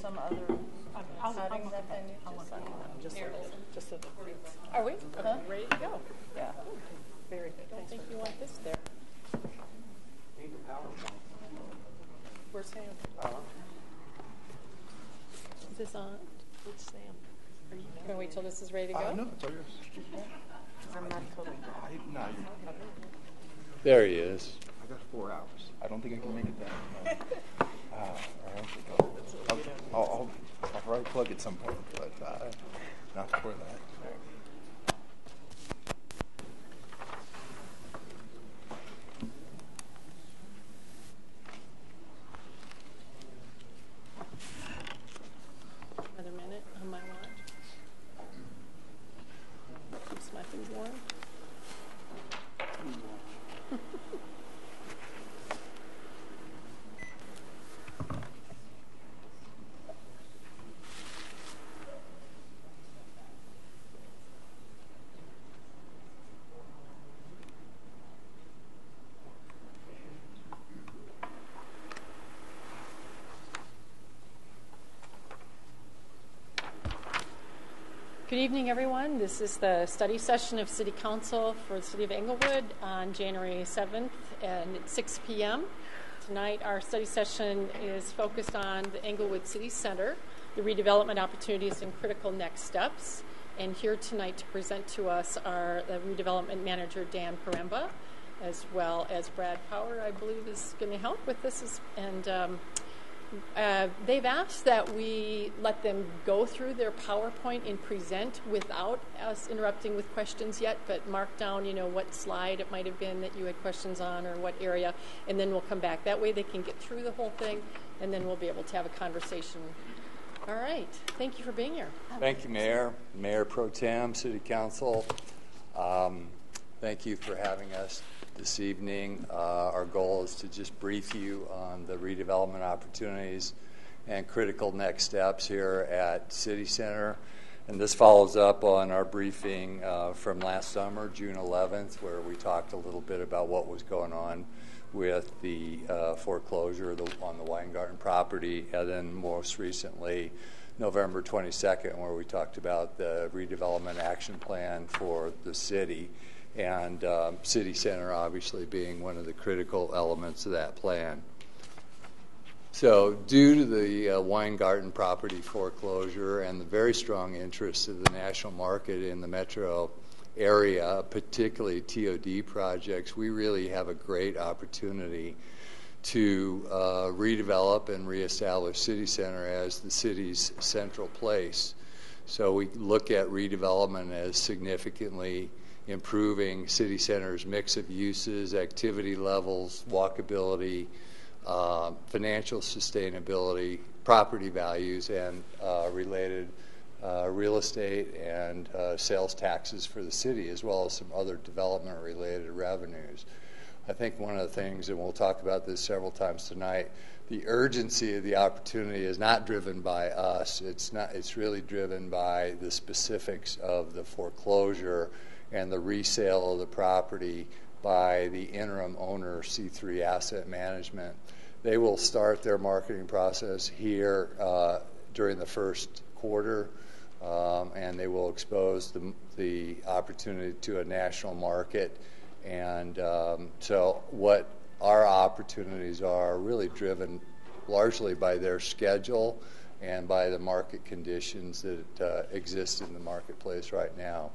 some other setting that they need to sign? Just so that Are we? ready to go. Yeah. Very good. I don't think you want this there. Where's Sam? Is this on? Where's Sam? Are you going to wait till this is ready to go? No, it's all yours. I'm not totally No, There he is. I got 4 hours. I don't think I can make it down. I don't think I'll probably plug at some point, but not before that. Another minute on my watch. Keeps my things warm. Good evening, everyone. This is the study session of City Council for the City of Englewood on January 7th at 6 p.m. Tonight, our study session is focused on the Englewood City Center, the redevelopment opportunities and critical next steps. And here tonight to present to us are the Redevelopment Manager Dan Poremba, as well as Brad Power, I believe, is going to help with this. They've asked that we let them go through their PowerPoint and present without us interrupting with questions yet, but mark down, what slide it might have been that you had questions on or what area, and then we'll come back. That way they can get through the whole thing, and then we'll be able to have a conversation. All right. Thank you for being here. Thank you, Mayor. Mayor Pro Tem, City Council. Thank you for having us this evening. Our goal is to just brief you on the redevelopment opportunities and critical next steps here at City Center. And this follows up on our briefing from last summer, June 11th, where we talked a little bit about what was going on with the foreclosure on the Weingarten property, and then most recently, November 22nd, where we talked about the redevelopment action plan for the city. And City Center obviously being one of the critical elements of that plan. So due to the Weingarten property foreclosure and the very strong interest of the national market in the metro area, particularly TOD projects, we really have a great opportunity to redevelop and reestablish City Center as the city's central place. So we look at redevelopment as significantly improving City Center's mix of uses, activity levels, walkability, financial sustainability, property values, and related real estate and sales taxes for the city, as well as some other development-related revenues. I think one of the things, and we'll talk about this several times tonight, the urgency of the opportunity is not driven by us. It's really driven by the specifics of the foreclosure and the resale of the property by the interim owner, C3 Asset Management. They will start their marketing process here during the first quarter, and they will expose the opportunity to a national market. And so what our opportunities are really driven largely by their schedule and by the market conditions that exist in the marketplace right now.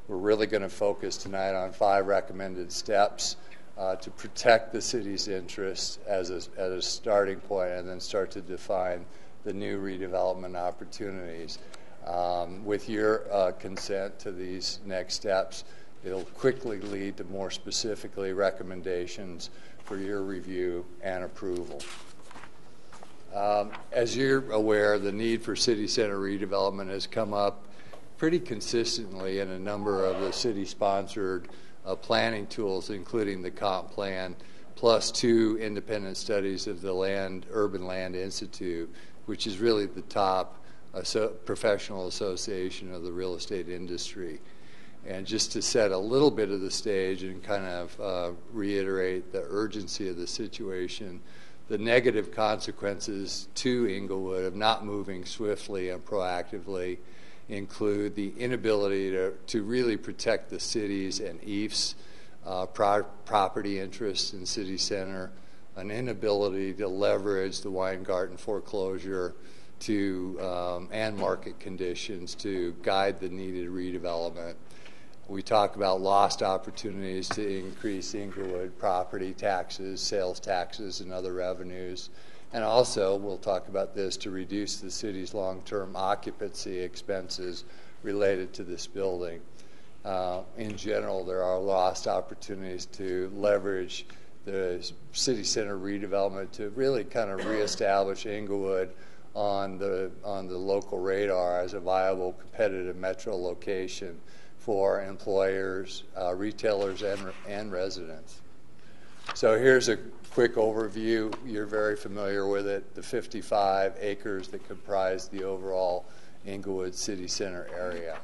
We're really going to focus tonight on 5 recommended steps to protect the city's interests as a starting point, and then start to define the new redevelopment opportunities. With your consent to these next steps, it'll quickly lead to more specifically recommendations for your review and approval. As you're aware, the need for City Center redevelopment has come up pretty consistently in a number of the city-sponsored planning tools, including the comp plan, plus 2 independent studies of the Urban Land Institute, which is really the top professional association of the real estate industry. And just to set a little bit of the stage and kind of reiterate the urgency of the situation, the negative consequences to Englewood of not moving swiftly and proactively include the inability to really protect the city's and EAF's property interests in city center, an inability to leverage the Weingarten foreclosure and market conditions to guide the needed redevelopment. We talk about lost opportunities to increase Englewood property taxes, sales taxes, and other revenues. And also, we'll talk about this, to reduce the city's long-term occupancy expenses related to this building. In general, there are lost opportunities to leverage the city center redevelopment to really kind of reestablish Englewood on the local radar as a viable competitive metro location for employers, retailers, and residents. So here's a quick overview. You're very familiar with it, the 55 acres that comprise the overall Englewood City Center area.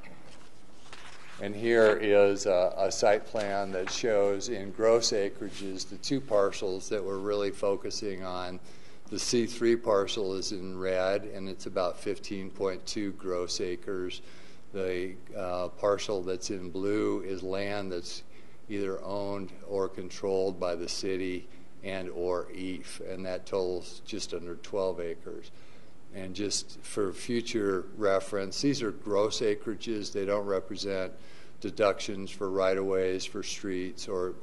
And here is a site plan that shows in gross acreages the two parcels that we're really focusing on. The C3 parcel is in red, and it's about 15.2 gross acres. The parcel that's in blue is land that's either owned or controlled by the city and or EAF, and that totals just under 12 acres. And just for future reference, these are gross acreages. They don't represent deductions for right-of-ways, for streets, or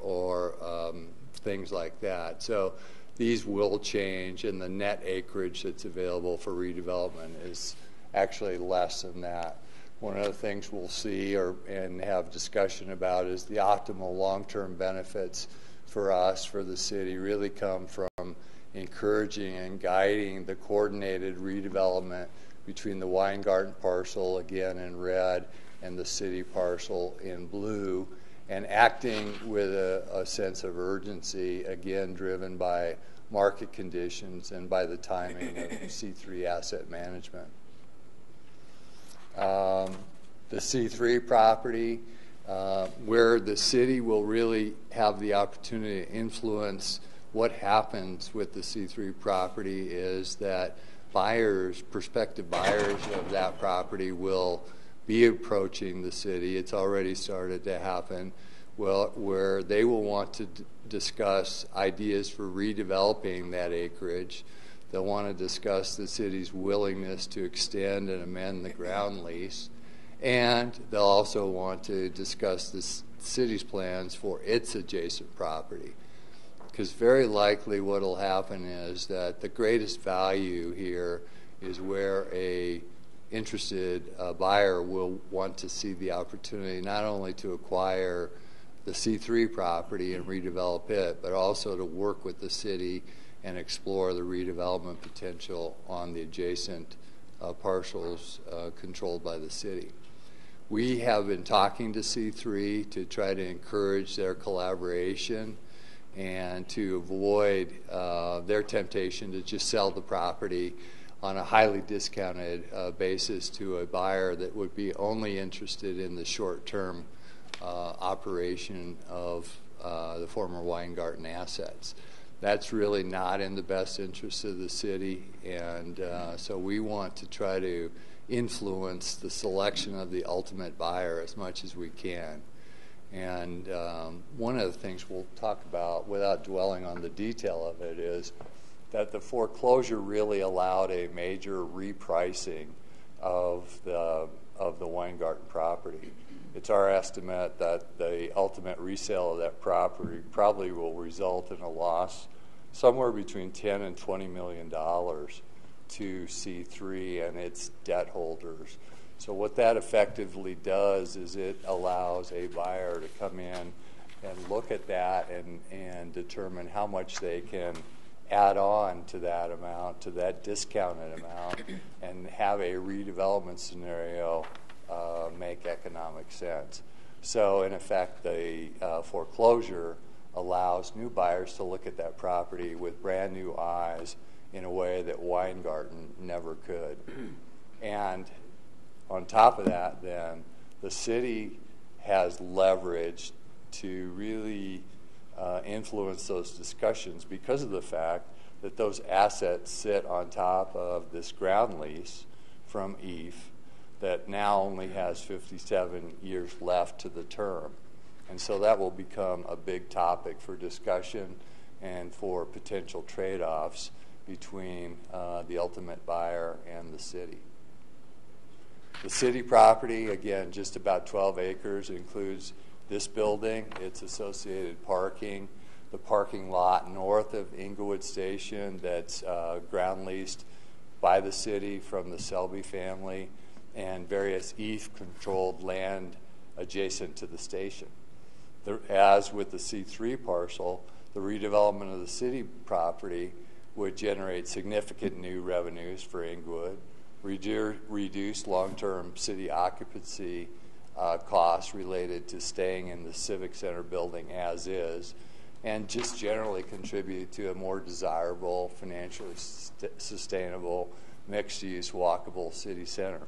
things like that. So these will change, and the net acreage that's available for redevelopment is actually less than that. One of the things we'll see and have discussion about is the optimal long-term benefits for us, for the city, really come from encouraging and guiding the coordinated redevelopment between the Weingarten parcel, again in red, and the city parcel in blue, and acting with a sense of urgency, again driven by market conditions and by the timing of C3 asset management. The C3 property, where the city will really have the opportunity to influence what happens with the C3 property, is that prospective buyers of that property will be approaching the city. It's already started to happen, where they will want to discuss ideas for redeveloping that acreage. They'll want to discuss the city's willingness to extend and amend the ground lease, and they'll also want to discuss the city's plans for its adjacent property. Because very likely what will happen is that the greatest value here is where a interested buyer will want to see the opportunity not only to acquire the C3 property and redevelop it, but also to work with the city and explore the redevelopment potential on the adjacent parcels controlled by the city. We have been talking to C3 to try to encourage their collaboration and to avoid their temptation to just sell the property on a highly discounted basis to a buyer that would be only interested in the short-term operation of the former Weingarten assets. That's really not in the best interest of the city, and so we want to try to influence the selection of the ultimate buyer as much as we can. And one of the things we'll talk about, without dwelling on the detail of it, is that the foreclosure really allowed a major repricing of the Weingarten property. It's our estimate that the ultimate resale of that property probably will result in a loss somewhere between $10 and $20 million to C3 and its debt holders. So what that effectively does is it allows a buyer to come in and look at that and determine how much they can add on to that amount, to that discounted amount, and have a redevelopment scenario make economic sense. So in effect, the foreclosure allows new buyers to look at that property with brand new eyes in a way that Weingarten never could. And on top of that, then, the city has leverage to really influence those discussions because of the fact that those assets sit on top of this ground lease from EAF that now only has 57 years left to the term. And so that will become a big topic for discussion and for potential trade-offs between the ultimate buyer and the city. The city property, again, just about 12 acres, includes this building, its associated parking, the parking lot north of Englewood Station that's ground leased by the city from the Selby family, and various EAF-controlled land adjacent to the station. As with the C3 parcel, the redevelopment of the city property would generate significant new revenues for Englewood, reduce long-term city occupancy costs related to staying in the Civic Center building as is, and just generally contribute to a more desirable, financially sustainable, mixed-use, walkable city center.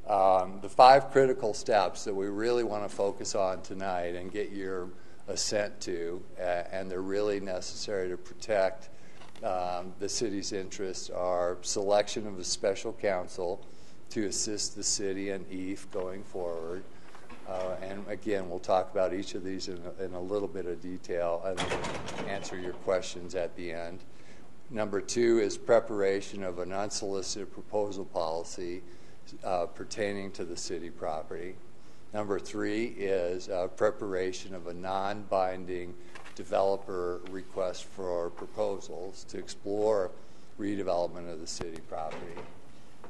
The 5 critical steps that we really want to focus on tonight and get your assent to, and they're really necessary to protect the city's interests, are selection of a special counsel to assist the city and EAF going forward. And again, we'll talk about each of these in a little bit of detail and answer your questions at the end. Number 2 is preparation of an unsolicited proposal policy pertaining to the city property. Number 3 is preparation of a non-binding developer request for proposals to explore redevelopment of the city property.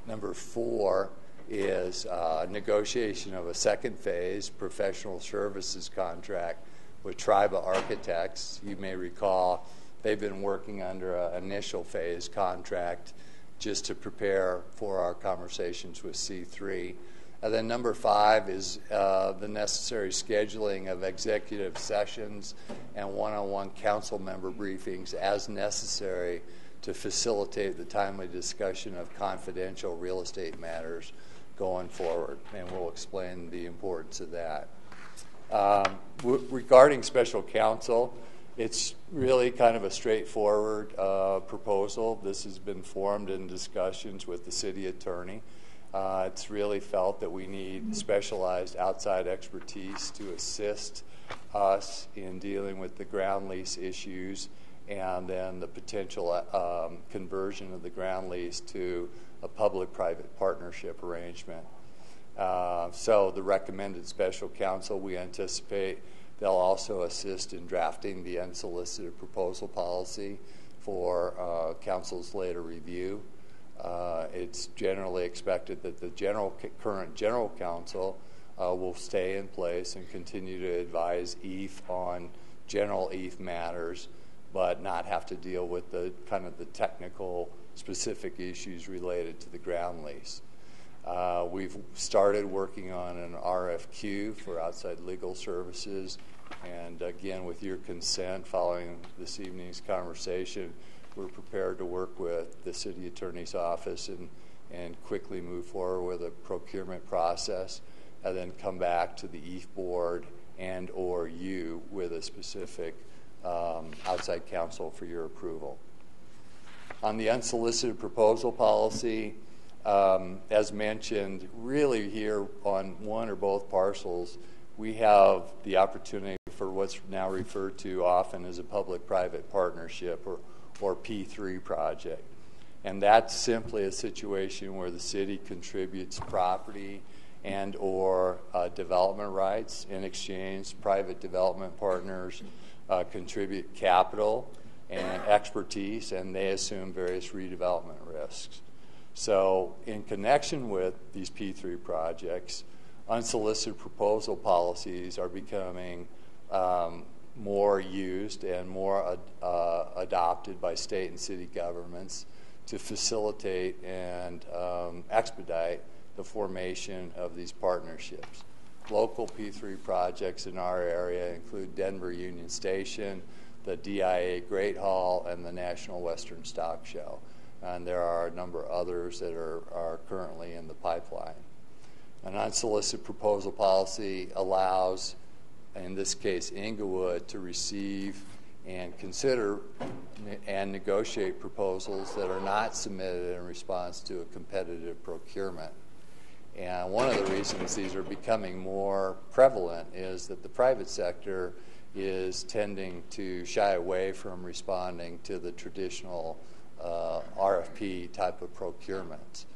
Number 4 is negotiation of a second phase professional services contract with Triba Architects. You may recall they've been working under an initial phase contract just to prepare for our conversations with C3. And then number 5 is the necessary scheduling of executive sessions and one-on-one council member briefings as necessary to facilitate the timely discussion of confidential real estate matters going forward, and we'll explain the importance of that. Regarding special counsel, it's really kind of a straightforward proposal. This has been formed in discussions with the city attorney. It's really felt that we need specialized outside expertise to assist us in dealing with the ground lease issues and then the potential conversion of the ground lease to a public-private partnership arrangement. So the recommended special counsel, we anticipate they'll also assist in drafting the unsolicited proposal policy for council's later review. It's generally expected that the current general counsel will stay in place and continue to advise EAF on general EAF matters, but not have to deal with the kind of the technical specific issues related to the ground lease. We've started working on an RFQ for outside legal services, and again, with your consent, following this evening's conversation, we're prepared to work with the city attorney's office and quickly move forward with a procurement process, and then come back to the EAF board and or you with a specific outside counsel for your approval. On the unsolicited proposal policy, as mentioned, really here on one or both parcels, we have the opportunity for what's now referred to often as a public-private partnership or P3 project. And that's simply a situation where the city contributes property and or development rights. In exchange, private development partners contribute capital and expertise, and they assume various redevelopment risks. So in connection with these P3 projects, unsolicited proposal policies are becoming more used and more adopted by state and city governments to facilitate and expedite the formation of these partnerships. Local P3 projects in our area include Denver Union Station, the DIA Great Hall, and the National Western Stock Show. And there are a number of others that are currently in the pipeline. An unsolicited proposal policy allows, in this case, Englewood, to receive and consider and negotiate proposals that are not submitted in response to a competitive procurement. And one of the reasons these are becoming more prevalent is that the private sector is tending to shy away from responding to the traditional RFP type of procurements.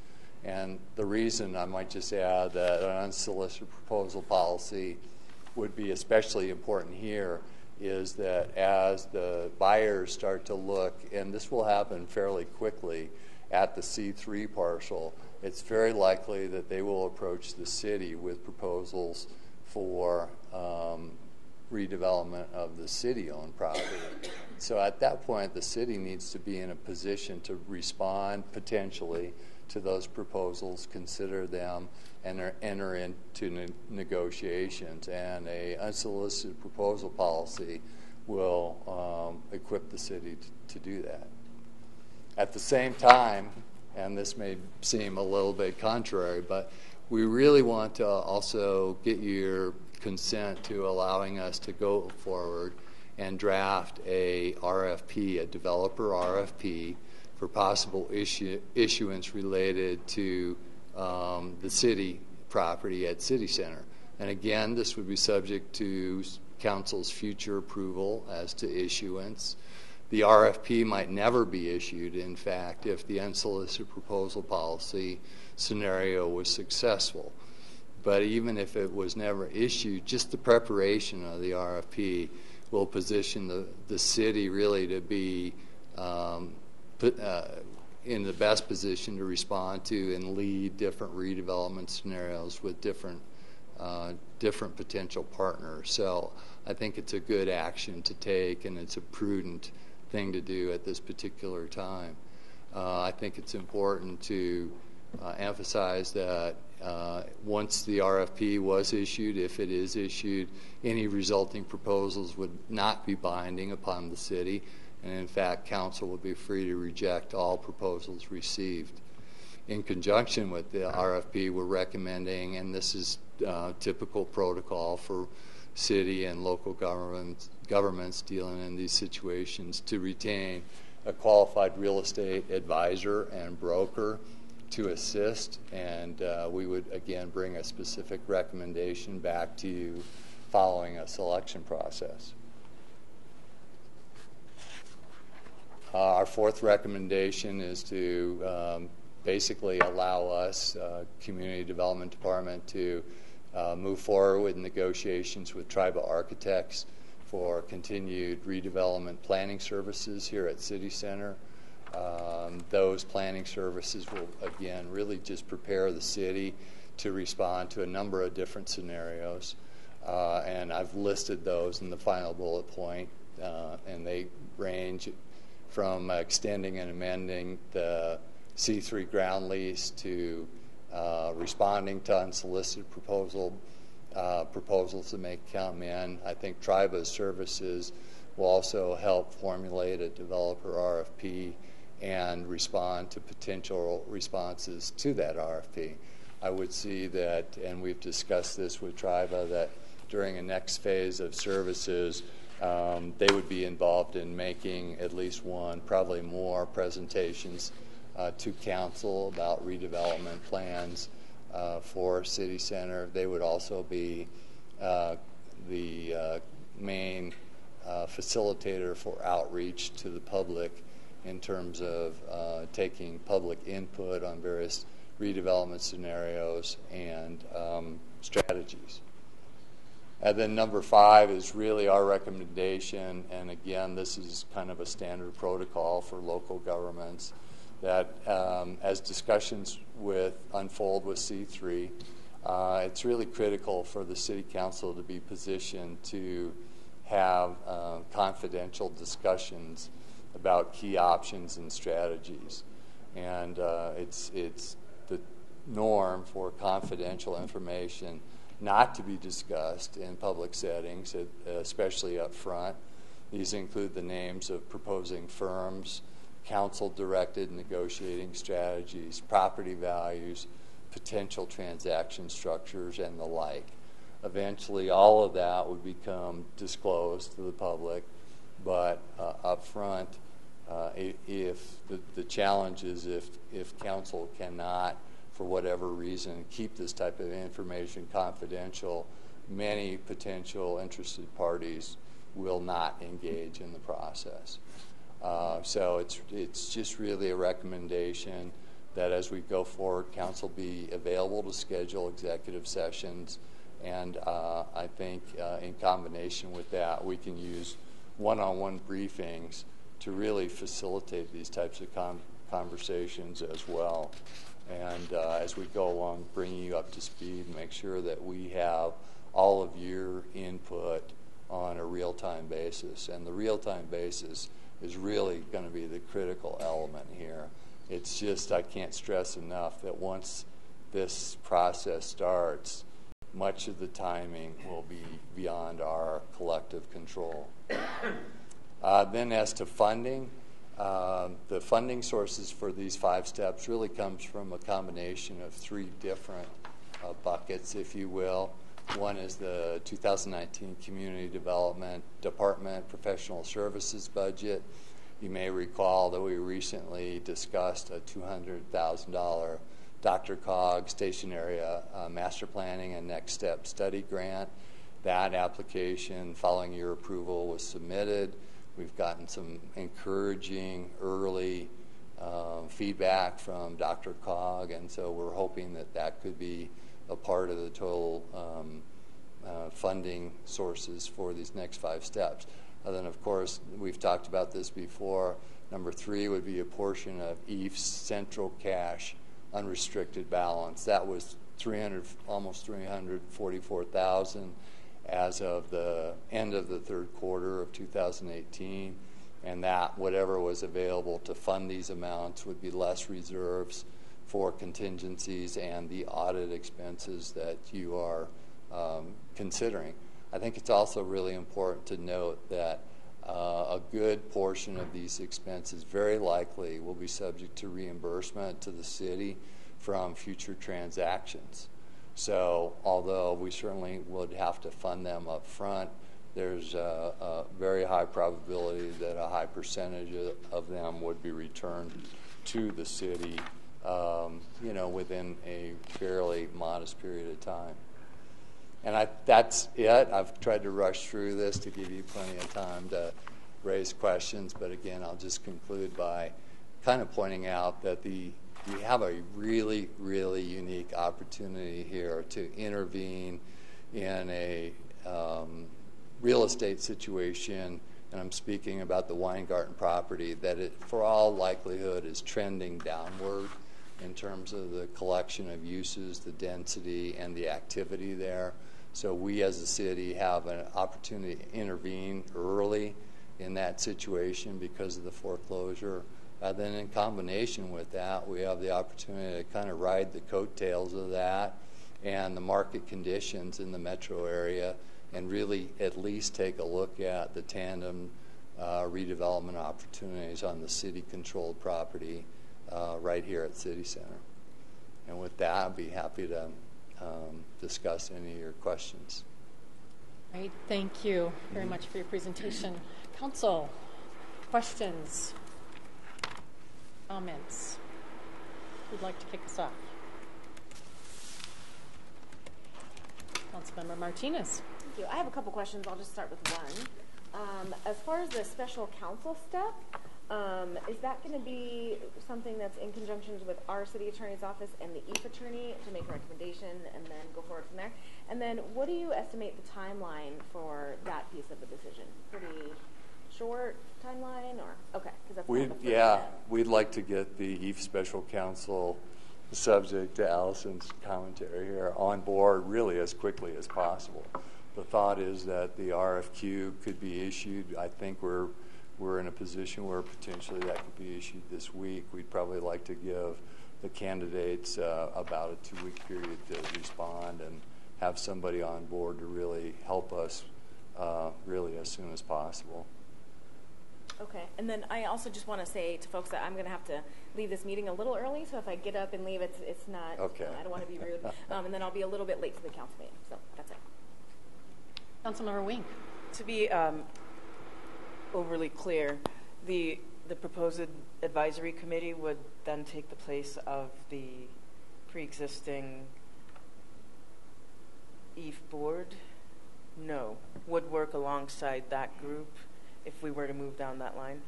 And the reason, I might just add, that an unsolicited proposal policy would be especially important here is that as the buyers start to look, and this will happen fairly quickly, at the C3 parcel, it's very likely that they will approach the city with proposals for redevelopment of the city-owned property. So at that point, the city needs to be in a position to respond potentially to those proposals, consider them, and enter into negotiations. And a unsolicited proposal policy will equip the city to do that. At the same time, and this may seem a little bit contrary, but we really want to also get your consent to allowing us to go forward and draft a RFP, a developer RFP, for possible issuance related to the city property at City Center. And again, this would be subject to Council's future approval as to issuance. The RFP might never be issued, in fact, if the unsolicited proposal policy scenario was successful. But even if it was never issued, just the preparation of the RFP will position the city really to be in the best position to respond to and lead different redevelopment scenarios with different potential partners. So I think it's a good action to take, and it's a prudent thing to do at this particular time. I think it's important to emphasize that once the RFP was issued, if it is issued, any resulting proposals would not be binding upon the city, and in fact, Council would be free to reject all proposals received. In conjunction with the RFP, we're recommending, and this is typical protocol for city and local governments dealing in these situations, to retain a qualified real estate advisor and broker to assist, and we would again bring a specific recommendation back to you following a selection process. Our fourth recommendation is to basically allow us, Community Development Department, to move forward with negotiations with tribal architects for continued redevelopment planning services here at City Center. Those planning services will, again, really just prepare the city to respond to a number of different scenarios. And I've listed those in the final bullet point, and they range from extending and amending the C3 ground lease to responding to unsolicited proposals that may come in. I think TRIBA's services will also help formulate a developer RFP and respond to potential responses to that RFP. I would see that, and we've discussed this with TRIBA, that during a next phase of services, they would be involved in making at least one, probably more, presentations to Council about redevelopment plans for City Center. They would also be the main facilitator for outreach to the public in terms of taking public input on various redevelopment scenarios and strategies. And then number 5 is really our recommendation, and again, this is kind of a standard protocol for local governments, that as discussions unfold with C3, it's really critical for the City Council to be positioned to have confidential discussions about key options and strategies. And it's the norm for confidential information not to be discussed in public settings, especially up front. These include the names of proposing firms, council-directed negotiating strategies, property values, potential transaction structures, and the like. Eventually, all of that would become disclosed to the public, but up front, if the challenge is if council cannot, for whatever reason, keep this type of information confidential, many potential interested parties will not engage in the process. So it's just really a recommendation that as we go forward, council be available to schedule executive sessions, and I think in combination with that, we can use one-on-one briefings to really facilitate these types of conversations as well. And as we go along, bringing you up to speed, make sure that we have all of your input on a real-time basis. And the real-time basis is really going to be the critical element here. It's just, I can't stress enough that once this process starts, much of the timing will be beyond our collective control. Then as to funding, the funding sources for these 5 steps really comes from a combination of 3 different buckets, if you will. One is the 2019 Community Development Department Professional Services budget. You may recall that we recently discussed a $200,000 Dr. Cog Station Area Master Planning and Next Step Study Grant. That application, following your approval, was submitted. We've gotten some encouraging early feedback from Dr. Cog, and so we're hoping that that could be a part of the total funding sources for these next 5 steps. And then, of course, we've talked about this before. Number 3 would be a portion of EAF's central cash unrestricted balance. That was almost $344,000 as of the end of the 3rd quarter of 2018, and that whatever was available to fund these amounts would be less reserves for contingencies and the audit expenses that you are considering. I think it's also really important to note that a good portion of these expenses very likely will be subject to reimbursement to the city from future transactions. So although we certainly would have to fund them up front, there's a very high probability that a high percentage of them would be returned to the city within a fairly modest period of time. And that's it. I've tried to rush through this to give you plenty of time to raise questions, but again, I'll just conclude by kind of pointing out that we have a really, really unique opportunity here to intervene in a real estate situation, and I'm speaking about the Weingarten property, that it, for all likelihood, is trending downward in terms of the collection of uses, the density, and the activity there. So we as a city have an opportunity to intervene early in that situation because of the foreclosure. Then in combination with that, we have the opportunity to kind of ride the coattails of that and the market conditions in the metro area and really at least take a look at the tandem redevelopment opportunities on the city-controlled property right here at City Center. And with that, I'd be happy to discuss any of your questions. Great. Thank you very much for your presentation. Counsel, questions, comments? Who'd like to kick us off? Councilmember Martinez. Thank you. I have a couple questions. I'll just start with one. As far as the special counsel step, is that going to be something that's in conjunction with our city attorney's office and the EAF attorney to make a recommendation and then go forward from there? And then what do you estimate the timeline for that piece of the decision? Pretty short timeline, or okay? Because that's kind of the first step. We'd like to get the EAF special counsel, subject to Allison's commentary here, on board really as quickly as possible. The thought is that the RFQ could be issued. I think we're in a position where potentially that could be issued this week. We'd probably like to give the candidates about a 2-week period to respond and have somebody on board to really help us really as soon as possible. Okay, and then I also just want to say to folks that I'm going to have to leave this meeting a little early, so if I get up and leave, it's not, okay. I don't want to be rude, and then I'll be a little bit late to the council meeting, so that's it. Councilmember Wink. To be overly clear. The proposed advisory committee would then take the place of the pre-existing EAF board? No. Would work alongside that group if we were to move down that line?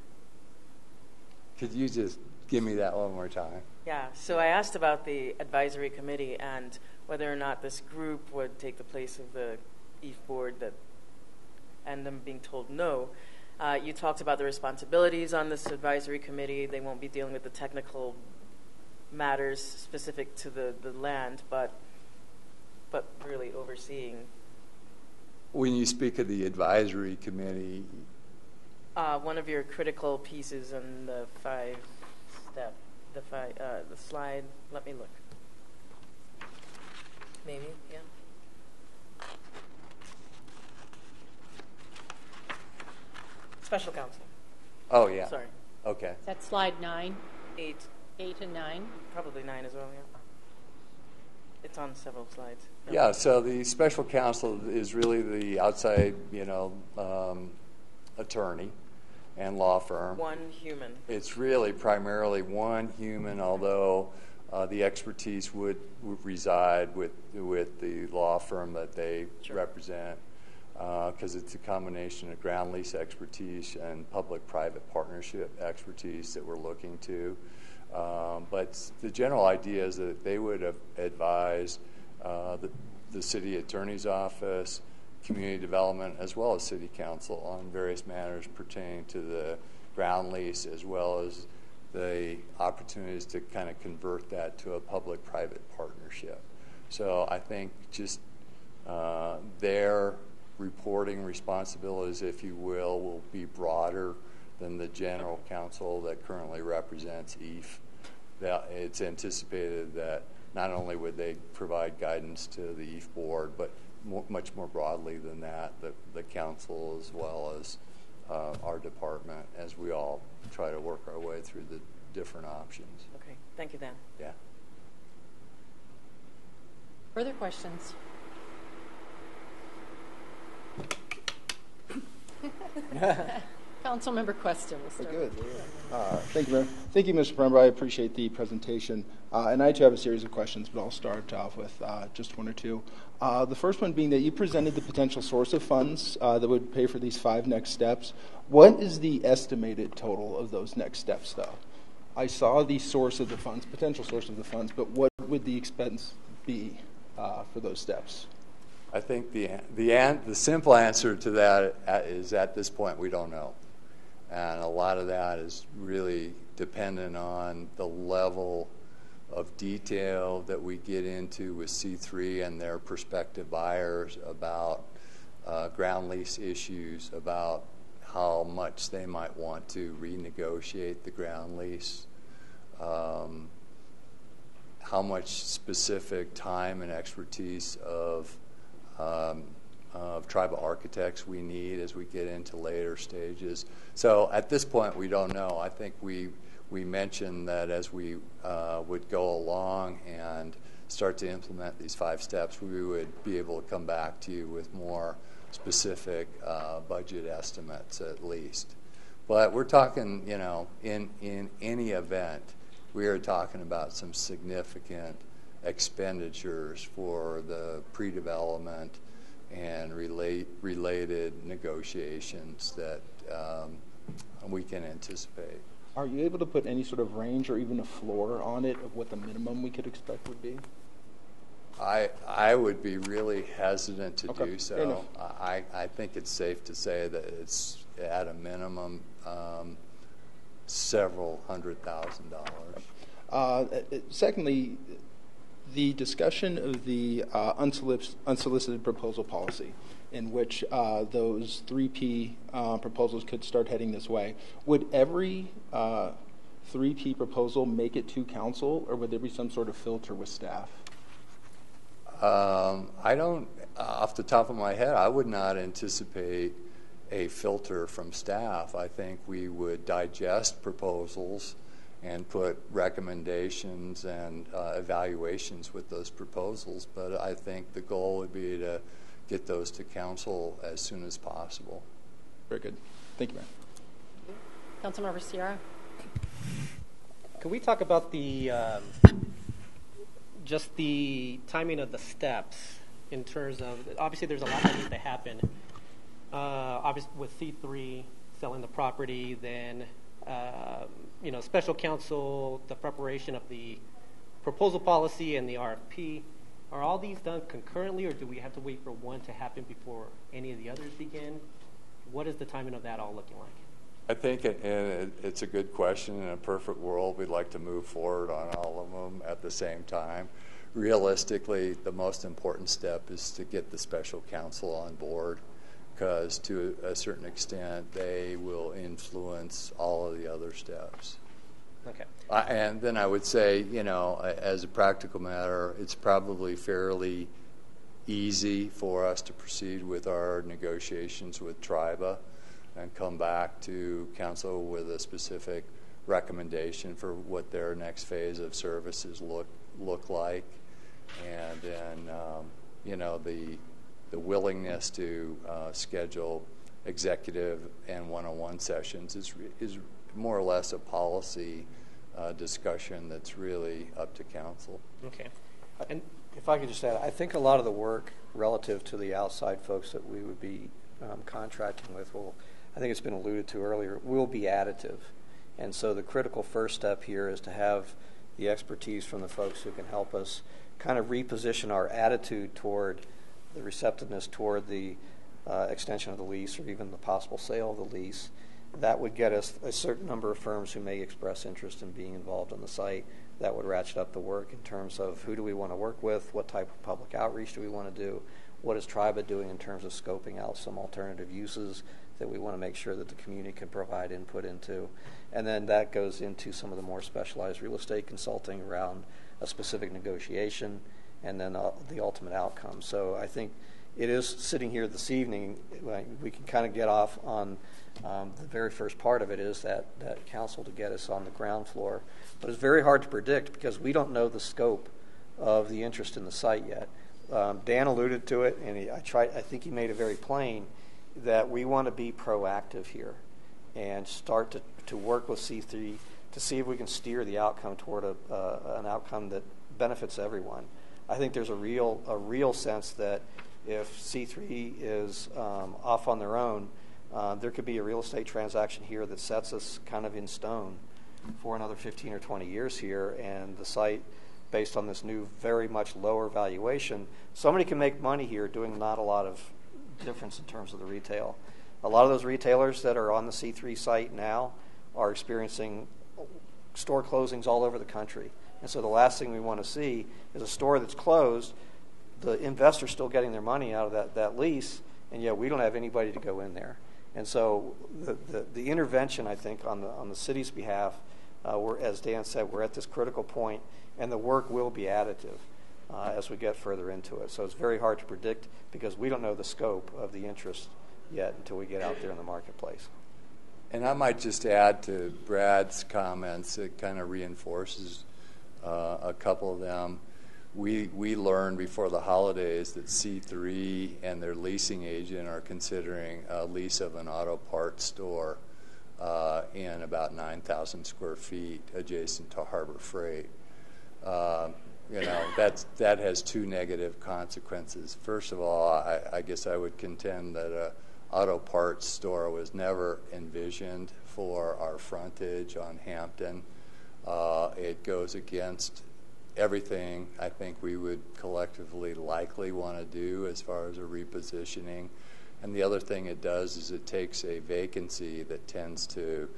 Could you just give me that one more time? Yeah, so I asked about the advisory committee and whether or not this group would take the place of the EAF board, and them being told no. You talked about the responsibilities on this advisory committee. They won't be dealing with the technical matters specific to the land, but really overseeing. When you speak of the advisory committee, One of your critical pieces in the the slide. Let me look. Maybe, yeah. Special counsel. oh yeah, Sorry, okay. That's slide 9, 8, 8 and 9. probably 9 as well. Yeah. It's on several slides. Yeah, so the special counsel is really the outside, attorney and law firm. One human. It's really primarily one human, although the expertise would reside with the law firm that they Sure. represent, because it's a combination of ground lease expertise and public-private partnership expertise that we're looking to. But the general idea is that they would advise the city attorney's office, community development, as well as city council on various matters pertaining to the ground lease, as well as the opportunities to kind of convert that to a public-private partnership. So I think just their reporting responsibilities, if you will be broader than the general counsel that currently represents EAF. It's anticipated that not only would they provide guidance to the EAF board, but much more broadly than that, the council as well as our department, as we all try to work our way through the different options. Okay, thank you, Dan. Yeah. Further questions? Councilmember Questa will start. Good. Thank you, Mayor. Thank you, Mr. Poremba. I appreciate the presentation. And I too have a series of questions, but I'll start off with just one or two. The first one being that you presented the potential source of funds that would pay for these 5 next steps. What is the estimated total of those next steps, though? I saw the source of the funds, potential source of the funds, but what would the expense be for those steps? I think the simple answer to that is at this point we don't know. And a lot of that is really dependent on the level of detail that we get into with C3 and their prospective buyers about ground lease issues, about how much they might want to renegotiate the ground lease, how much specific time and expertise of tribal architects we need as we get into later stages. So at this point, we don't know. I think we mentioned that as we would go along and start to implement these 5 steps, we would be able to come back to you with more specific budget estimates at least. But we're talking, in any event, we are talking about some significant expenditures for the pre-development and related negotiations that we can anticipate. Are you able to put any sort of range or even a floor on it of what the minimum we could expect would be? I would be really hesitant to Okay, do so. fair enough. I think it's safe to say that it's at a minimum several $100,000. Secondly, the discussion of the unsolicited proposal policy, in which those 3P proposals could start heading this way. Would every 3P proposal make it to council, or would there be some sort of filter with staff? I don't, off the top of my head, I would not anticipate a filter from staff. I think we would digest proposals and put recommendations and evaluations with those proposals. But I think the goal would be to get those to council as soon as possible. Very good. Thank you, Mayor. Councilmember Sierra. Can we talk about the just the timing of the steps in terms of, obviously there's a lot that needs to happen. Obviously with C3 selling the property, then special counsel, the preparation of the proposal policy and the RFP. Are all these done concurrently, or do we have to wait for one to happen before any of the others begin? What is the timing of that all looking like? I think it's a good question. In a perfect world, we'd like to move forward on all of them at the same time. Realistically, the most important step is to get the special counsel on board, because to a certain extent, they will influence all of the other steps. Okay. And then I would say, as a practical matter, it's probably fairly easy for us to proceed with our negotiations with TRIBA and come back to council with a specific recommendation for what their next phase of services look like. And then, the willingness to schedule executive and one-on-one sessions is more or less a policy discussion that's really up to council. Okay. And if I could just add, I think a lot of the work relative to the outside folks that we would be contracting with I think it's been alluded to earlier, will be additive. And so the critical first step here is to have the expertise from the folks who can help us kind of reposition our attitude toward the receptiveness toward the extension of the lease or even the possible sale of the lease. That would get us a certain number of firms who may express interest in being involved on the site. That would ratchet up the work in terms of who do we want to work with, what type of public outreach do we want to do, what is TRIBA doing in terms of scoping out some alternative uses that we want to make sure that the community can provide input into. And then that goes into some of the more specialized real estate consulting around a specific negotiation and then the ultimate outcome. So I think it is sitting here this evening, we can kind of get off on the very first part of it is that council to get us on the ground floor. But it's very hard to predict because we don't know the scope of the interest in the site yet. Dan alluded to it, and I think he made it very plain that we want to be proactive here and start to work with C3 to see if we can steer the outcome toward an outcome that benefits everyone. I think there's a real sense that if C3 is off on their own, there could be a real estate transaction here that sets us kind of in stone for another 15 or 20 years here, and the site, based on this new, very much lower valuation, somebody can make money here doing not a lot of difference in terms of the retail. A lot of those retailers that are on the C3 site now are experiencing store closings all over the country. And so the last thing we want to see is a store that's closed, the investor's still getting their money out of that lease, and yet we don't have anybody to go in there. And so the intervention, I think, on the city's behalf, as Dan said, we're at this critical point, and the work will be additive as we get further into it. So it's very hard to predict because we don't know the scope of the interest yet until we get out there in the marketplace. And I might just add to Brad's comments, it kind of reinforces a couple of them. We learned before the holidays that C3 and their leasing agent are considering a lease of an auto parts store in about 9,000 square feet adjacent to Harbor Freight. That has two negative consequences. First of all, I guess I would contend that an auto parts store was never envisioned for our frontage on Hampton. It goes against everything I think we would collectively likely want to do as far as a repositioning. And the other thing it does is it takes a vacancy that tends to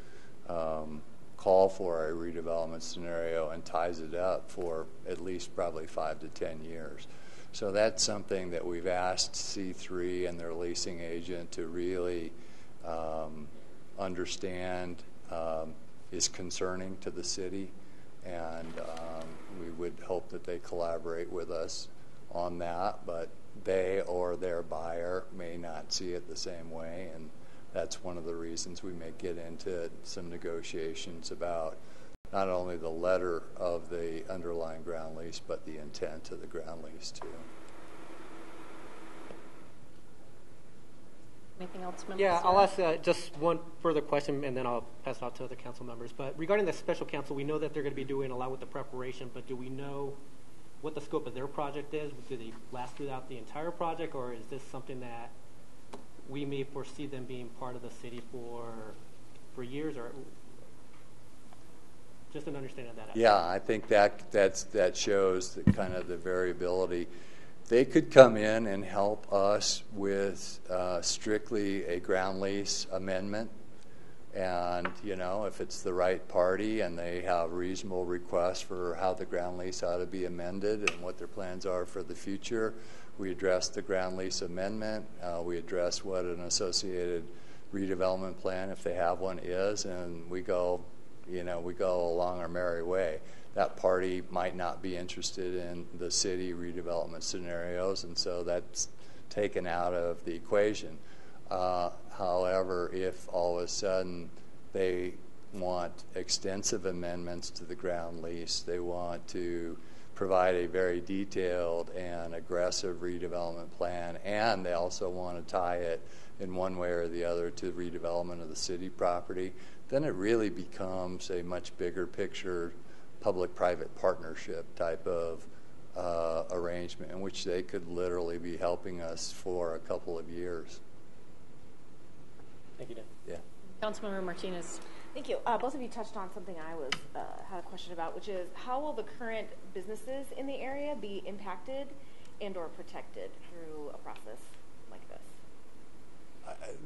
call for a redevelopment scenario and ties it up for at least probably 5 to 10 years. So that's something that we've asked C3 and their leasing agent to really understand is concerning to the city, and we would hope that they collaborate with us on that, but they or their buyer may not see it the same way, and that's one of the reasons we may get into some negotiations about not only the letter of the underlying ground lease, but the intent of the ground lease too. Anything else, members? Yeah, I'll ask just one further question, and then I'll pass it out to other council members. But regarding the special counsel, we know that they're going to be doing a lot with the preparation, but do we know what the scope of their project is? Do they last throughout the entire project, or is this something that we may foresee them being part of the city for years, or just an understanding of that aspect? Yeah, I think that shows the kind of the variability. They could come in and help us with strictly a ground lease amendment, and if it's the right party and they have reasonable requests for how the ground lease ought to be amended and what their plans are for the future, we address the ground lease amendment. We address what an associated redevelopment plan, if they have one, is, and we go along our merry way. That party might not be interested in the city redevelopment scenarios, and so that's taken out of the equation. However, if all of a sudden they want extensive amendments to the ground lease, they want to provide a very detailed and aggressive redevelopment plan, and they also want to tie it in one way or the other to the redevelopment of the city property, then it really becomes a much bigger picture public-private partnership type of arrangement in which they could literally be helping us for a couple of years. Thank you, Dan. Yeah. Councilmember Martinez. Thank you. Both of you touched on something I had a question about, which is how will the current businesses in the area be impacted and or protected through a process like this?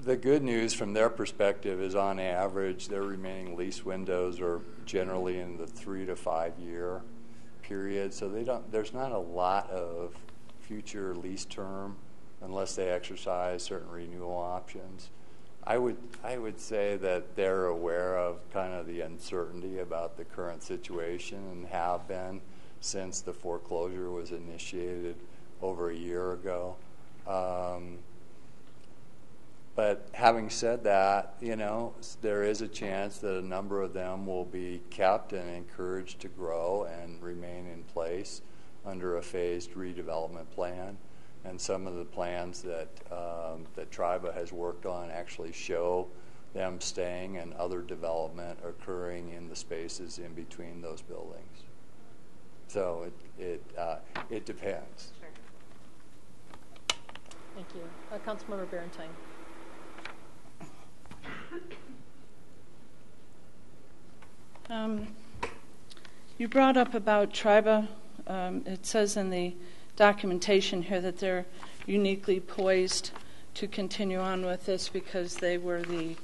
The good news from their perspective is, on average, their remaining lease windows are generally in the 3 to 5 year period. So there's not a lot of future lease term unless they exercise certain renewal options. I would say that they're aware of kind of the uncertainty about the current situation and have been since the foreclosure was initiated over a year ago. But having said that, there is a chance that a number of them will be kept and encouraged to grow and remain in place under a phased redevelopment plan. And some of the plans that TRIBA has worked on actually show them staying and other development occurring in the spaces in between those buildings. So it depends. Sure. Thank you. Councilmember Barentine. You brought up about TRIBA. It says in the documentation here that they're uniquely poised to continue on with this because they were the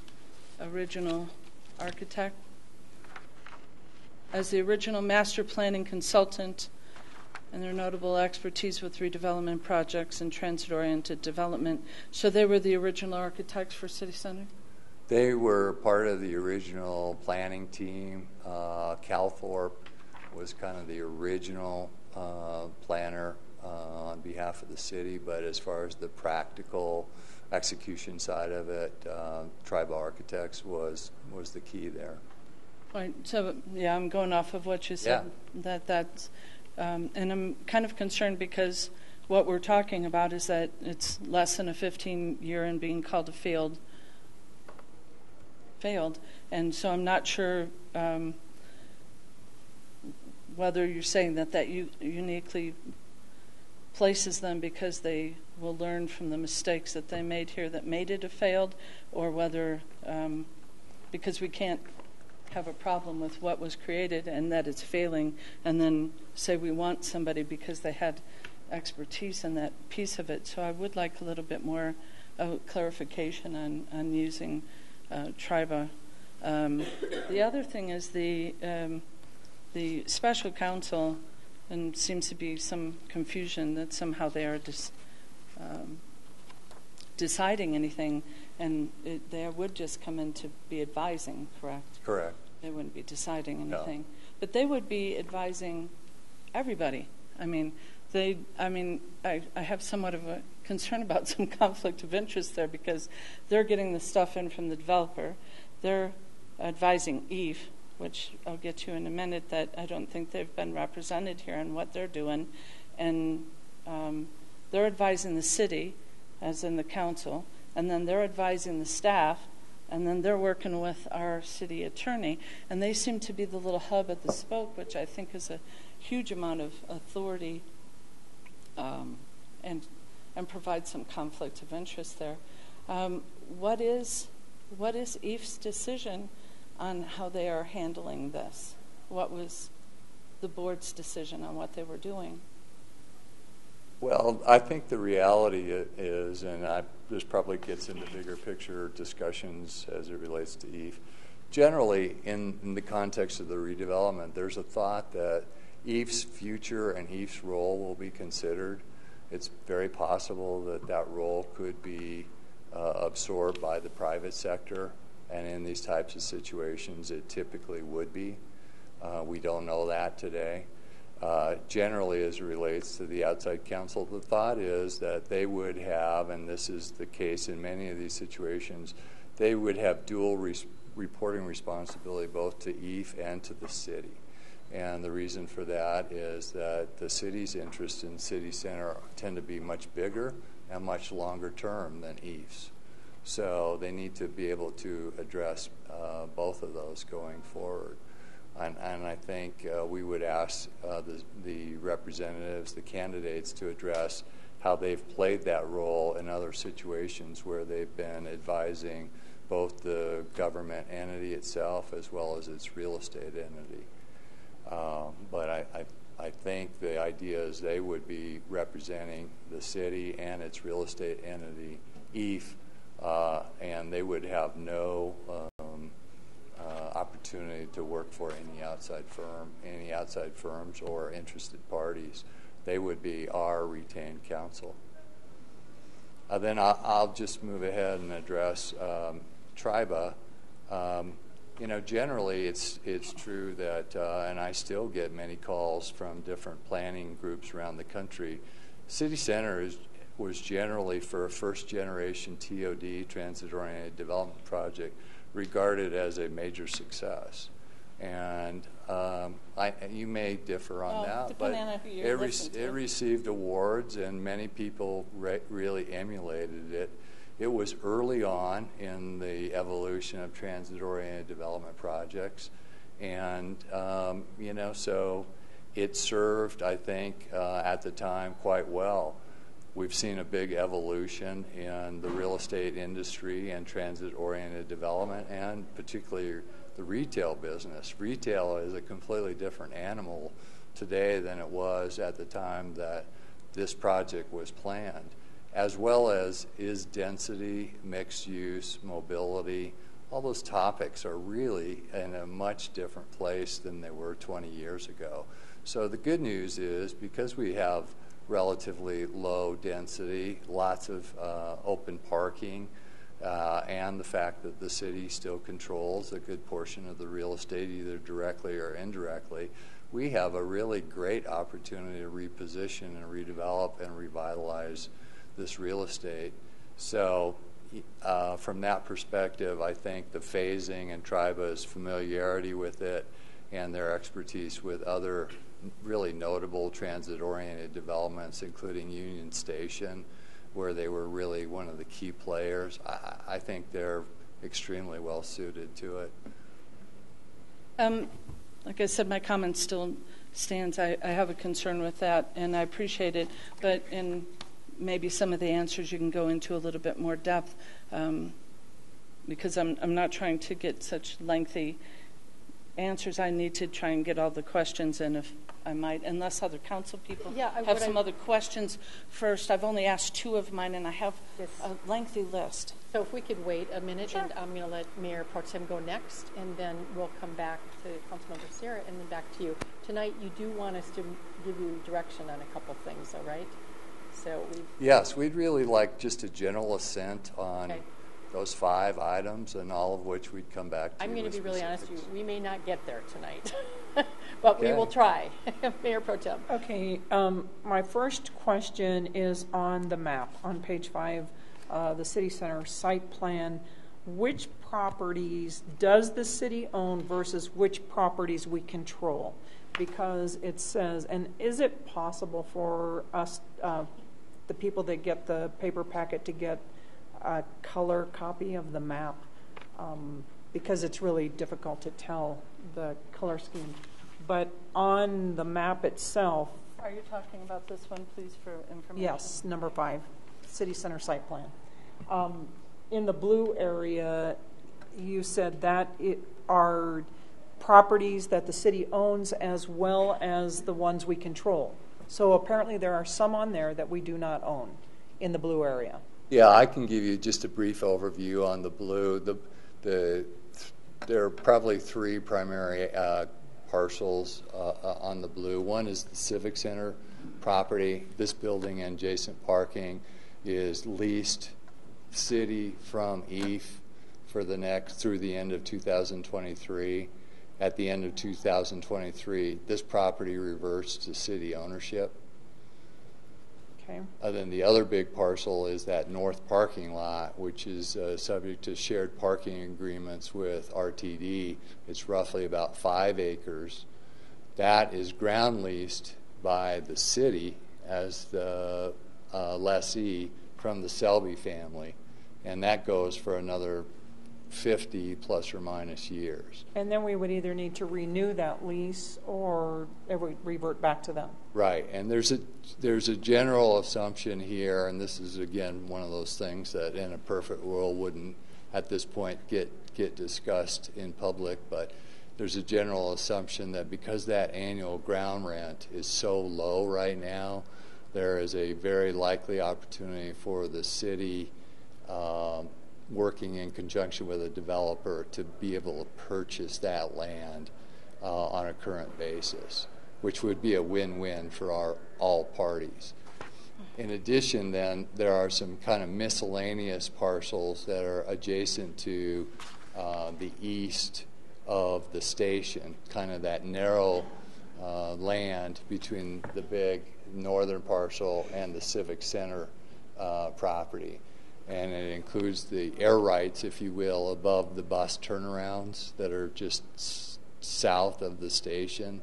original architect. As the original master planning consultant and their notable expertise with redevelopment projects and transit-oriented development. So they were the original architects for City Center? They were part of the original planning team. Calthorpe was kind of the original planner on behalf of the city, but as far as the practical execution side of it, Tribal Architects was the key there. Right. So, yeah, I'm going off of what you said. Yeah. That's, and I'm kind of concerned because what we're talking about is that it's less than a 15-year and being called a failed. And so I'm not sure whether you're saying that uniquely places them because they will learn from the mistakes that they made here that made it a failed, or whether because we can't have a problem with what was created and that it's failing and then say we want somebody because they had expertise in that piece of it. So I would like a little bit more clarification on using TRIBA. The other thing is the special counsel, and seems to be some confusion that somehow they are deciding anything, and they would just come in to be advising, correct? Correct. They wouldn't be deciding anything. No. But they would be advising everybody. I have somewhat of a concern about some conflict of interest there because they're getting the stuff in from the developer. They're advising Eve, which I'll get to in a minute, that I don't think they've been represented here in what they're doing. And they're advising the city, as in the council, and then they're advising the staff, and then they're working with our city attorney, and they seem to be the little hub at the spoke, which I think is a huge amount of authority and provide some conflict of interest there. What is EAF's decision on how they are handling this? What was the board's decision on what they were doing? Well, I think the reality is, and this probably gets into bigger picture discussions as it relates to EAF, generally in the context of the redevelopment, there's a thought that EAF's future and EAF's role will be considered. It's very possible that that role could be absorbed by the private sector, and in these types of situations it typically would be. We don't know that today. Generally, as it relates to the outside counsel, the thought is that they would have, and this is the case in many of these situations, they would have dual reporting responsibility both to EAF and to the city. And the reason for that is that the city's interests in city center tend to be much bigger and much longer term than EAF's. So they need to be able to address both of those going forward. And I think we would ask the representatives, the candidates, to address how they've played that role in other situations where they've been advising both the government entity itself as well as its real estate entity. But I think the idea is they would be representing the city and its real estate entity, EAF, and they would have no opportunity to work for any outside firms or interested parties. They would be our retained counsel. Then I'll just move ahead and address TRIBA. Generally it's true that, and I still get many calls from different planning groups around the country. City Center was generally, for a first-generation TOD, transit-oriented development project, regarded as a major success. And you may differ on that, but it received awards, and many people really emulated it. It was early on in the evolution of transit-oriented development projects, and so it served, I think, at the time quite well. We've seen a big evolution in the real estate industry and transit-oriented development, and particularly the retail business. Retail is a completely different animal today than it was at the time that this project was planned, as well as is density, mixed use, mobility. All those topics are really in a much different place than they were 20 years ago. So the good news is, because we have relatively low density, lots of open parking, and the fact that the city still controls a good portion of the real estate, either directly or indirectly, we have a really great opportunity to reposition and redevelop and revitalize this real estate. So from that perspective, I think the phasing and TRIBA's familiarity with it and their expertise with other really notable transit-oriented developments, including Union Station, where they were really one of the key players, I think they're extremely well suited to it. Like I said, my comment still stands. I have a concern with that, and I appreciate it. But in maybe some of the answers you can go into a little bit more depth, because I'm not trying to get such lengthy answers. I need to try and get all the questions in, if I might, unless other council people have some other questions first. I've only asked 2 of mine, and I have a lengthy list. So if we could wait a minute, Sure. and I'm going to let Mayor Pro Tem go next, and then we'll come back to Councilmember Sierra, and then back to you. Tonight, you do want us to give you direction on a couple things, all right? So yes, we'd really like just a general assent on those 5 items, and all of which we'd come back to. I'm going to be really honest with you. We may not get there tonight, but we will try. Mayor Pro Tem. Okay. My first question is on the map on page 5, the city center site plan. Which properties does the city own versus which properties we control? Because it says, and is it possible for us, the people that get the paper packet, to get a color copy of the map because it's really difficult to tell the color scheme. But on the map itself, Are you talking about this one, please, for information? yes, number 5, city center site plan. In the blue area, you said that it are properties that the city owns as well as the ones we control. So apparently there are some on there that we do not own in the blue area. Yeah, I can give you just a brief overview on the blue. There are probably 3 primary parcels on the blue. One is the Civic Center property. This building and adjacent parking is leased city from EAF for the next through the end of 2023. At the end of 2023, this property reverts to city ownership. Okay. Then the other big parcel is that north parking lot, which is subject to shared parking agreements with RTD. It's roughly about 5 acres. That is ground leased by the city as the lessee from the Selby family, and that goes for another 50 plus or minus years. And then we would either need to renew that lease or it would revert back to them. Right, and there's a general assumption here, and this is again one of those things that in a perfect world wouldn't at this point get discussed in public, but there's a general assumption that because that annual ground rent is so low right now, there is a very likely opportunity for the city working in conjunction with a developer to be able to purchase that land on a current basis, which would be a win-win for all parties. In addition, then, there are some kind of miscellaneous parcels that are adjacent to the east of the station, kind of that narrow land between the big northern parcel and the Civic Center property. And it includes the air rights, if you will, above the bus turnarounds that are just south of the station.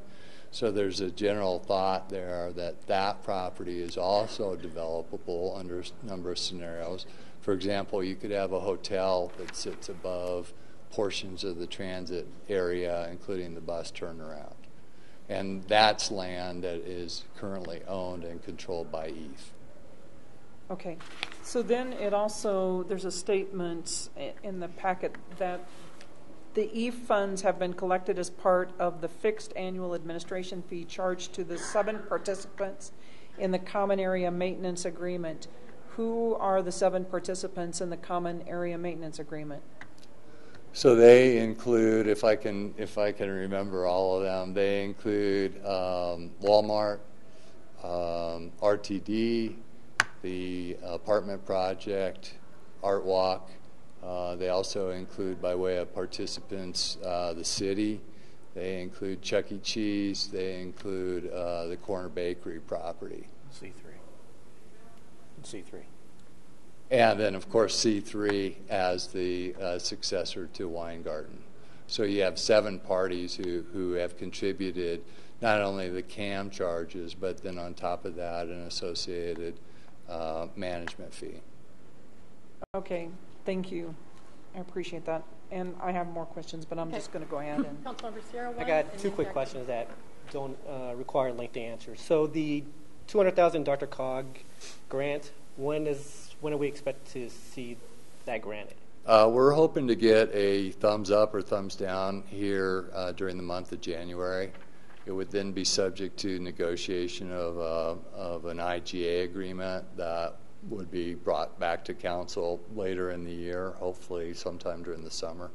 So there's a general thought there that that property is also developable under a number of scenarios. For example, you could have a hotel that sits above portions of the transit area, including the bus turnaround. And that's land that is currently owned and controlled by EAF. Okay, so then it also, there's a statement in the packet that the EAF funds have been collected as part of the fixed annual administration fee charged to the 7 participants in the common area maintenance agreement. Who are the 7 participants in the common area maintenance agreement? So they include, if I can remember all of them, they include Walmart, RTD, the apartment project, Art Walk. They also include, by way of participants, the city. They include Chuck E. Cheese. They include the Corner Bakery property. C3. And then, of course, C3 as the successor to Weingarten. So you have 7 parties who have contributed not only the CAM charges, but then on top of that, an associated management fee. Okay, thank you. I appreciate that. And I have more questions, but I'm just going to go ahead and... Councilmember Sierra, I got 2 quick questions that don't require lengthy answers. So the $200,000 Dr. Cog grant, when do we expect to see that granted? We're hoping to get a thumbs up or thumbs down here during the month of January. It would then be subject to negotiation of an IGA agreement that would be brought back to council later in the year, hopefully sometime during the summer.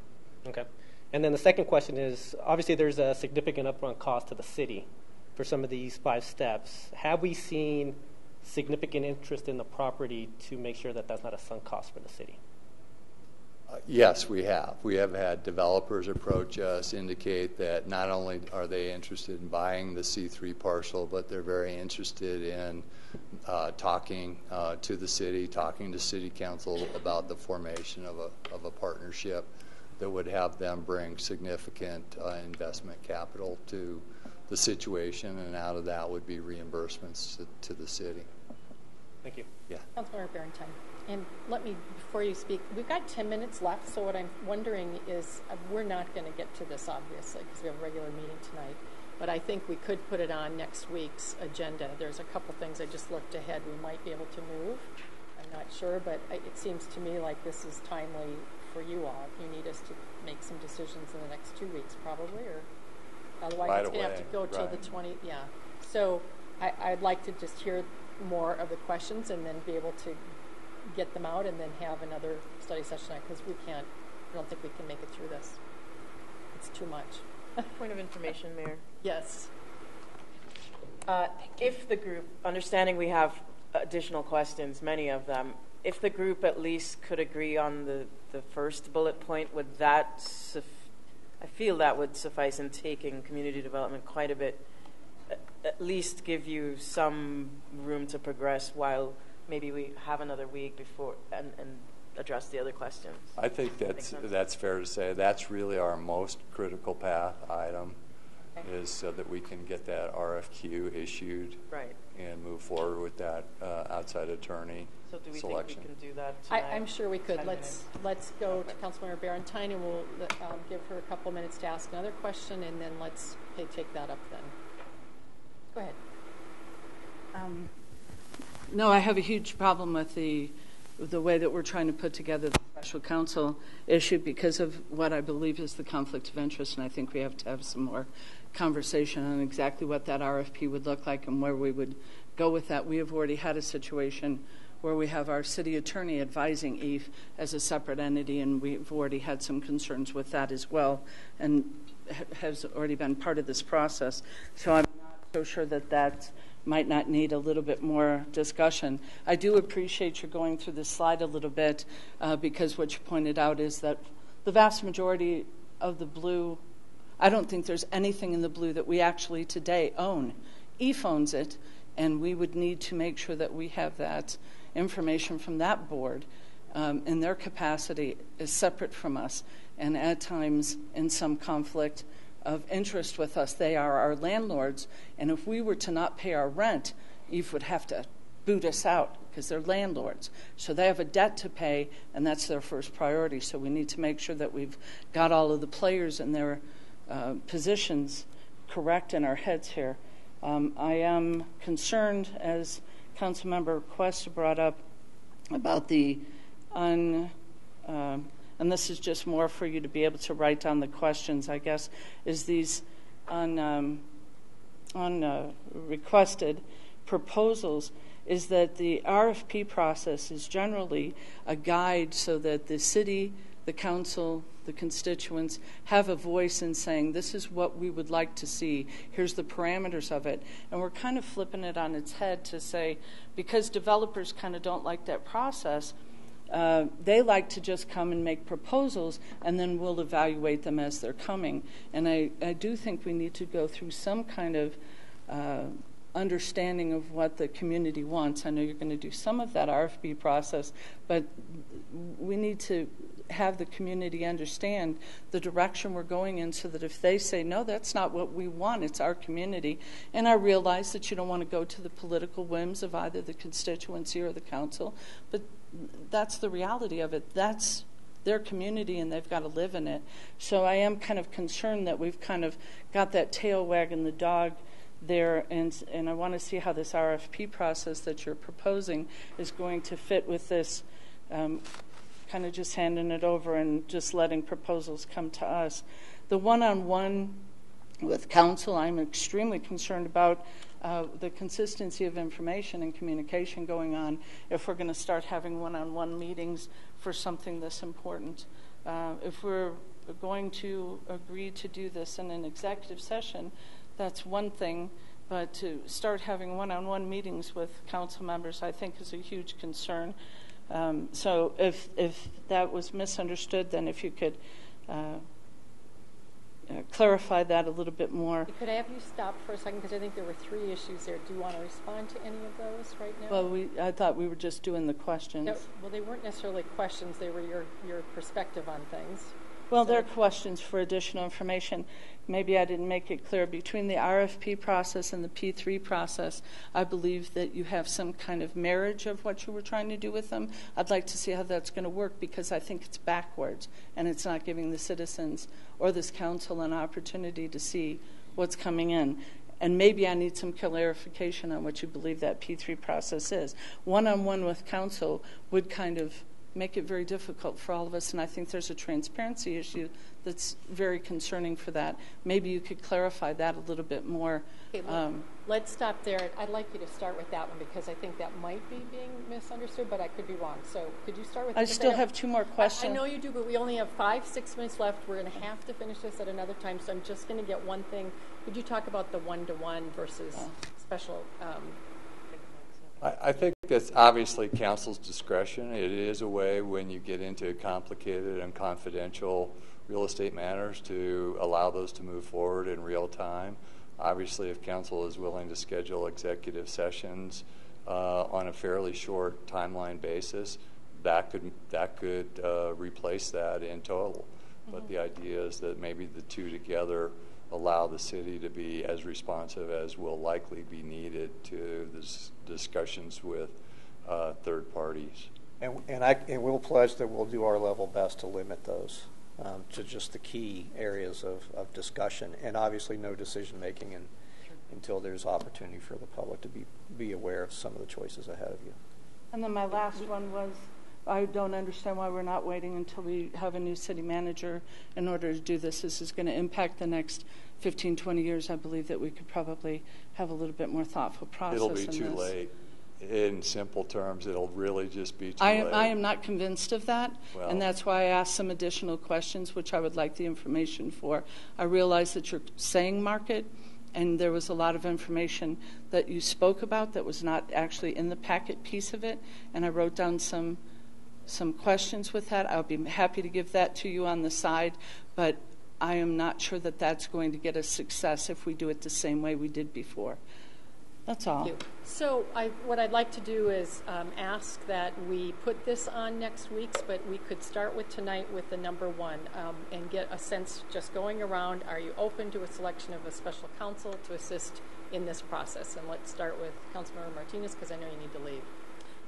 Okay. And then the second question is, obviously there's a significant upfront cost to the city for some of these 5 steps. Have we seen significant interest in the property to make sure that that's not a sunk cost for the city? Yes, we have. We have had developers approach us, indicate that not only are they interested in buying the C3 parcel, but they're very interested in talking to the city, talking to city council about the formation of a partnership that would have them bring significant investment capital to the situation, and out of that would be reimbursements to the city. Thank you. Yeah. Councilmember Barrington. And let me, before you speak, we've got 10 minutes left, so what I'm wondering is, we're not going to get to this, obviously, because we have a regular meeting tonight, but I think we could put it on next week's agenda. There's a couple things I just looked ahead we might be able to move. I'm not sure, but it seems to me like this is timely for you all. If you need us to make some decisions in the next 2 weeks, probably, or otherwise Right it's going to have to go till the 20th. Yeah. So I'd like to just hear more of the questions and then be able to get them out and then have another study session because I don't think we can make it through this. It's too much. Point of information, Mayor. Yes. If the group, understanding we have additional questions, many of them, if the group at least could agree on the first bullet point, would that I feel that would suffice in taking community development quite a bit, at least give you some room to progress while maybe we have another week before and address the other questions. I think that's fair to say. That's really our most critical path item, is so that we can get that RFQ issued, right, and move forward with that outside attorney so do we selection. think we can do that tonight? I'm sure we could. Let's go to Councilmember Barrington, and we'll give her a couple minutes to ask another question, and then let's take that up then. Go ahead. No, I have a huge problem with the way that we're trying to put together the special counsel issue because of what I believe is the conflict of interest, and I think we have to have some more conversation on exactly what that RFP would look like and where we would go with that. We have already had a situation where we have our city attorney advising EVE as a separate entity, and we've already had some concerns with that as well, and has already been part of this process. So I'm not so sure that might not need a little bit more discussion. I do appreciate you going through this slide a little bit because what you pointed out is that the vast majority of the blue, I don't think there's anything in the blue that we actually today own. EVE owns it, and we would need to make sure that we have that information from that board in their capacity is separate from us, and at times in some conflict of interest with us. They are our landlords, and if we were to not pay our rent, EVE would have to boot us out because they're landlords. So they have a debt to pay, and that's their first priority. So we need to make sure that we've got all of the players in their positions correct in our heads here. I am concerned, as Councilmember Quest brought up, about the and this is just more for you to be able to write down the questions, I guess, is these requested proposals, is that the RFP process is generally a guide so that the city, the council, the constituents have a voice in saying, this is what we would like to see, here's the parameters of it. And we're kind of flipping it on its head to say, because developers kind of don't like that process, they like to just come and make proposals, and then we'll evaluate them as they're coming. And I do think we need to go through some kind of understanding of what the community wants. I know you're going to do some of that RFP process, but we need to have the community understand the direction we're going in so that if they say, no, that's not what we want, it's our community. And I realize that you don't want to go to the political whims of either the constituency or the council, but that's the reality of it. That's their community, and they've got to live in it. So I am kind of concerned that we've kind of got that tail wagging the dog there, and I want to see how this RFP process that you're proposing is going to fit with this kind of just handing it over and just letting proposals come to us. The one-on-one with council, I'm extremely concerned about the consistency of information and communication going on if we're going to start having one-on-one meetings for something this important. If we're going to agree to do this in an executive session, that's one thing, but to start having one-on-one meetings with council members, I think, is a huge concern. So if that was misunderstood, then if you could clarify that a little bit more. Could I have you stop for a second, because I think there were 3 issues there. Do you want to respond to any of those right now? Well, I thought we were just doing the questions. No, well, they weren't necessarily questions. They were your perspective on things. Well, there are questions for additional information. Maybe I didn't make it clear. Between the RFP process and the P3 process, I believe that you have some kind of marriage of what you were trying to do with them. I'd like to see how that's going to work because I think it's backwards and it's not giving the citizens or this council an opportunity to see what's coming in. And maybe I need some clarification on what you believe that P3 process is. One-on-one with council would kind of make it very difficult for all of us, and I think there's a transparency issue that's very concerning for that. Maybe you could clarify that a little bit more. Okay, let's stop there. I'd like you to start with that one because I think that might be being misunderstood, but I could be wrong. So could you start with I still have two more questions. I know you do, but we only have 5-6 minutes left. We're going to have to finish this at another time, so I'm just going to get one thing. Could you talk about the one-to-one versus special? I think that's obviously council's discretion. It is a way when you get into complicated and confidential real estate matters to allow those to move forward in real time. Obviously, if council is willing to schedule executive sessions on a fairly short timeline basis, that could replace that in total. But the idea is that maybe the two together allow the city to be as responsive as will likely be needed to this discussions with third parties. And we'll pledge that we'll do our level best to limit those to just the key areas of discussion, and obviously no decision making until there's opportunity for the public to be aware of some of the choices ahead of you. And then my last one was, I don't understand why we're not waiting until we have a new city manager in order to do this. This is going to impact the next 15, 20 years. I believe that we could probably have a little bit more thoughtful process. It'll be too late. In simple terms, it'll really just be too late. I am not convinced of that, and that's why I asked some additional questions, which I would like the information for. I realize that you're saying market, and there was a lot of information that you spoke about that was not actually in the packet piece of it, and I wrote down some questions with that. I'll be happy to give that to you on the side, but I am not sure that that's going to get us success if we do it the same way we did before. That's all. Thank you. So what I'd like to do is ask that we put this on next week's, but we could start with tonight with the number one and get a sense just going around, are you open to a selection of a special counsel to assist in this process? And let's start with Councilmember Martinez because I know you need to leave.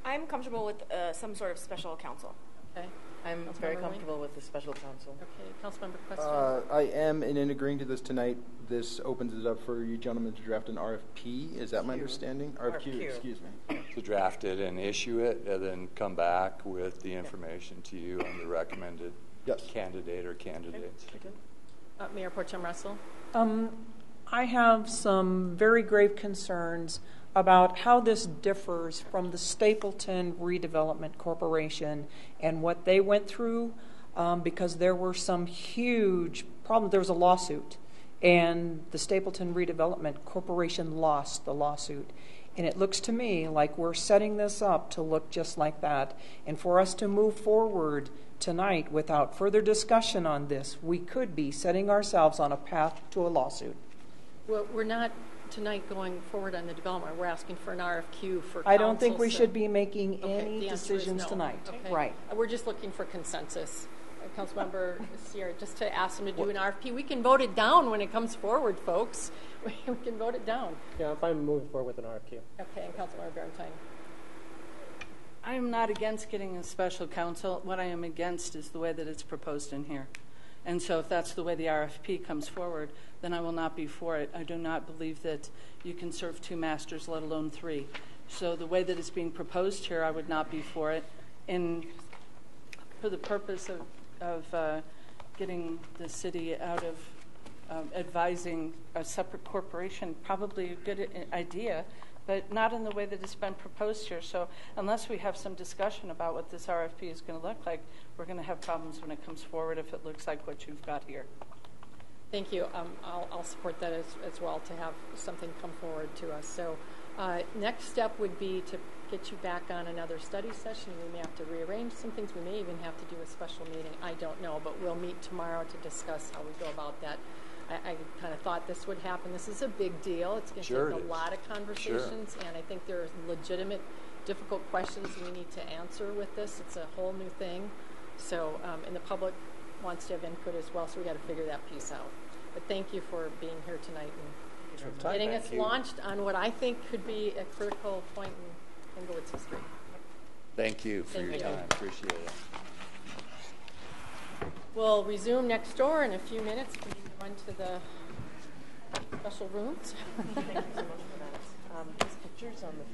I'm comfortable with some sort of special counsel. Okay. I'm very comfortable with the special counsel. Okay. Councilmember Question. I am, and in agreeing to this tonight, this opens it up for you gentlemen to draft an RFP. Is that my understanding? RFQ, excuse me. To draft it and issue it, and then come back with the information to you on the recommended candidate or candidates. Mayor Pro Tem Russell. I have some very grave concerns about how this differs from the Stapleton Redevelopment Corporation and what they went through, because there were some huge problems. There was a lawsuit, and the Stapleton Redevelopment Corporation lost the lawsuit. And it looks to me like we're setting this up to look just like that. And for us to move forward tonight without further discussion on this, we could be setting ourselves on a path to a lawsuit. Well, we're not tonight going forward on the development. We're asking for an RFQ for council. I don't think we should be making any decisions tonight. Okay. Right. We're just looking for consensus. Councilmember Sierra, just to ask them to do an RFP. We can vote it down when it comes forward, folks. We can vote it down. Yeah, I'm fine moving forward with an RFQ. Okay, and Councilmember Barentine. I am not against getting a special counsel. What I am against is the way that it's proposed in here. And so if that's the way the RFP comes forward, then I will not be for it. I do not believe that you can serve two masters, let alone three. So the way that it's being proposed here, I would not be for it. And for the purpose of getting the city out of advising a separate corporation, probably a good idea, but not in the way that it's been proposed here. So unless we have some discussion about what this RFP is going to look like, we're going to have problems when it comes forward if it looks like what you've got here. Thank you. I'll support that as well, to have something come forward to us. So next step would be to get you back on another study session. We may have to rearrange some things. We may even have to do a special meeting. I don't know, but we'll meet tomorrow to discuss how we go about that. I kind of thought this would happen. This is a big deal. It's going to take a lot of conversations, and I think there are legitimate, difficult questions we need to answer with this. It's a whole new thing. So, and the public wants to have input as well, so we got to figure that piece out. But thank you for being here tonight and getting us launched on what I think could be a critical point in Englewood's history. Thank you for your time. Appreciate it. We'll resume next door in a few minutes. We need to run to the special rooms. Thank you so much for that. These pictures on the